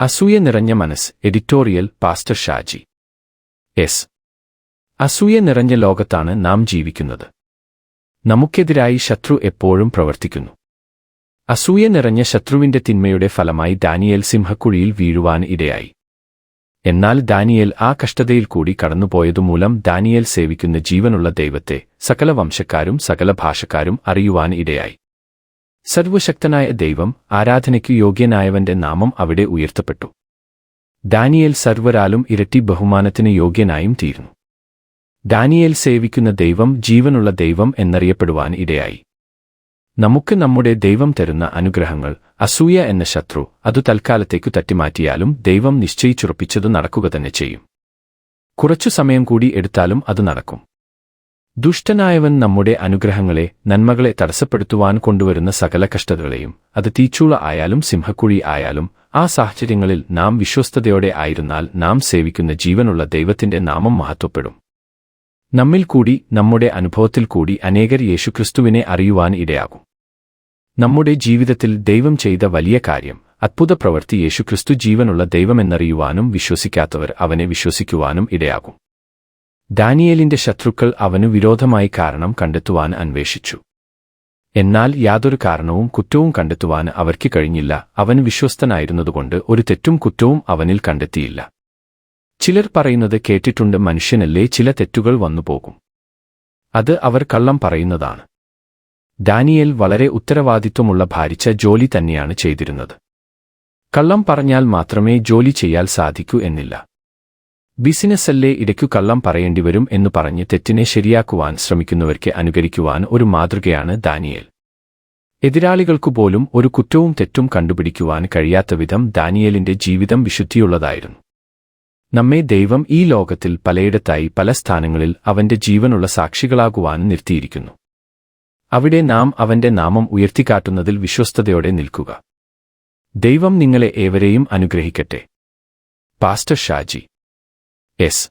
അസൂയ നിറഞ്ഞ മനസ്സ്. Editorial pastor Shaji S. അസൂയ നിറഞ്ഞ ലോകത്താണ് നാം ജീവിക്കുന്നത്. നമുക്കെതിരായി ശത്രു എപ്പോഴും പ്രവർത്തിക്കുന്നു. അസൂയ നിറഞ്ഞ ശത്രുവിന്റെ തിന്മയുടെ ഫലമായി ദാനിയേൽ സിംഹക്കുഴിയിൽ വീഴുവാൻ ഇടയായി. എന്നാൽ ദാനിയേൽ ആ കഷ്ടതയിൽ കൂടി കടന്നുപോയതുമൂലം ദാനിയേൽ സേവിക്കുന്ന ജീവനുള്ള ദൈവത്തെ സകല വംശക്കാരും സകല ഭാഷക്കാരും അറിയുവാൻ ഇടയായി. സർവശക്തനായ ദൈവം, ആരാധനയ്ക്കു യോഗ്യനായവന്റെ നാമം അവിടെ ഉയർത്തപ്പെട്ടു. ദാനിയേൽ സർവരാലും ഇരട്ടി ബഹുമാനത്തിന് യോഗ്യനായും തീർന്നു. ദാനിയേൽ സേവിക്കുന്ന ദൈവം ജീവനുള്ള ദൈവം എന്നറിയപ്പെടുവാൻ ഇടയായി. നമുക്ക് നമ്മുടെ ദൈവം തരുന്ന അനുഗ്രഹങ്ങൾ, അസൂയ എന്ന ശത്രു അതു തൽക്കാലത്തേക്കു തട്ടിമാറ്റിയാലും ദൈവം നിശ്ചയിച്ചുറപ്പിച്ചതു നടക്കുക തന്നെ ചെയ്യും. കുറച്ചു സമയം കൂടി എടുത്താലും അത് നടക്കും. ദുഷ്ടനായവൻ നമ്മുടെ അനുഗ്രഹങ്ങളെ, നന്മകളെ തടസ്സപ്പെടുത്തുവാൻ കൊണ്ടുവരുന്ന സകല കഷ്ടതകളെയും, അത് തീച്ചൂള ആയാലും സിംഹക്കുഴി ആയാലും, ആ സാഹചര്യങ്ങളിൽ നാം വിശ്വസ്തയോടെ ആയിരുന്നാൽ നാം സേവിക്കുന്ന ജീവനുള്ള ദൈവത്തിന്റെ നാമം മഹത്വപ്പെടും. നമ്മിൽ കൂടി, നമ്മുടെ അനുഭവത്തിൽ കൂടി അനേകർ യേശുക്രിസ്തുവിനെ അറിയുവാൻ ഇടയാകും. നമ്മുടെ ജീവിതത്തിൽ ദൈവം ചെയ്ത വലിയ കാര്യം, അത്ഭുത പ്രവൃത്തി യേശുക്രിസ്തു ജീവനുള്ള ദൈവമെന്നറിയുവാനും വിശ്വസിക്കാത്തവർ അവനെ വിശ്വസിക്കുവാനും ഇടയാകും. ദാനിയേലിന്റെ ശത്രുക്കൾ അവനു വിരോധമായി കാരണം കണ്ടെത്തുവാൻ അന്വേഷിച്ചു. എന്നാൽ യാതൊരു കാരണവും കുറ്റവും കണ്ടെത്തുവാൻ അവർക്ക് കഴിഞ്ഞില്ല. അവൻ വിശ്വസ്തനായിരുന്നതുകൊണ്ട് ഒരു തെറ്റും കുറ്റവും അവനിൽ കണ്ടെത്തിയില്ല. ചിലർ പറയുന്നത് കേട്ടിട്ടുണ്ട്, മനുഷ്യനല്ലേ ചില തെറ്റുകൾ വന്നുപോകും. അത് അവർ കള്ളം പറയുന്നതാണ്. ദാനിയേൽ വളരെ ഉത്തരവാദിത്വമുള്ള ഭാരിച്ച ജോലി തന്നെയാണ് ചെയ്തിരുന്നത്. കള്ളം പറഞ്ഞാൽ മാത്രമേ ജോലി ചെയ്യാൻ സാധിക്കൂ എന്നില്ല. ബിസിനസ്സല്ലേ, ഇടയ്ക്കു കള്ളം പറയേണ്ടിവരും എന്നു പറഞ്ഞ് തെറ്റിനെ ശരിയാക്കുവാൻ ശ്രമിക്കുന്നവർക്ക് അനുകരിക്കുവാൻ ഒരു മാതൃകയാണ് ദാനിയേൽ. എതിരാളികൾക്കുപോലും ഒരു കുറ്റവും തെറ്റും കണ്ടുപിടിക്കുവാൻ കഴിയാത്ത വിധം ദാനിയേലിന്റെ ജീവിതം വിശുദ്ധിയുള്ളതായിരുന്നു. നമ്മെ ദൈവം ഈ ലോകത്തിൽ പലയിടത്തായി പല സ്ഥാനങ്ങളിൽ അവന്റെ ജീവനുള്ള സാക്ഷികളാകുവാൻ നിർത്തിയിരിക്കുന്നു. അവിടെ നാം അവന്റെ നാമം ഉയർത്തിക്കാട്ടുന്നതിൽ വിശ്വസ്തയോടെ നിൽക്കുക. ദൈവം നിങ്ങളെ ഏവരെയും അനുഗ്രഹിക്കട്ടെ. Pastor Shaji S.